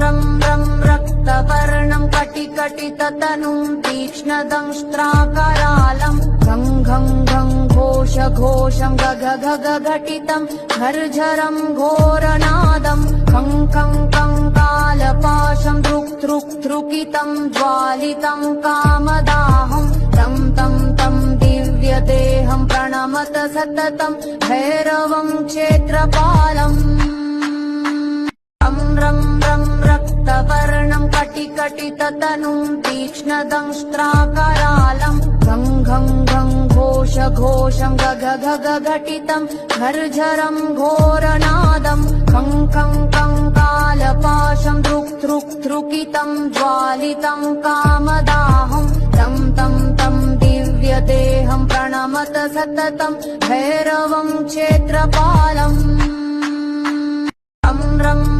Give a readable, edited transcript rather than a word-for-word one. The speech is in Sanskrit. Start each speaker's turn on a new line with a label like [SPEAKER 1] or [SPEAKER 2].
[SPEAKER 1] रं रं रक्तवर्णं कटिकटिततनुं तीक्ष्णदंष्ट्राकरालं घं घं घं घोष घोषं गग गग घटितं झर्झरं घोरनादं खं खं खं कालपाशं धृक् धृक् धृकितं ज्वालितं कामदाहं तं तं तं दिव्यदेहं प्रणमत सततं भैरवं क्षेत्रपालम् रं रं रक्तवर्णं कटिकटिततनुं तीक्ष्णदंष्ट्राकरालं घं घं घं घोष घोषं गग गग घटितं झर्झरं घोरनादं खं खं खं कालपाशं धृक् धृक् धृकितं ज्वालितं कामदाहं तं तं तं दिव्यदेहं प्रणमत सततं भैरवं क्षेत्रपालम् रं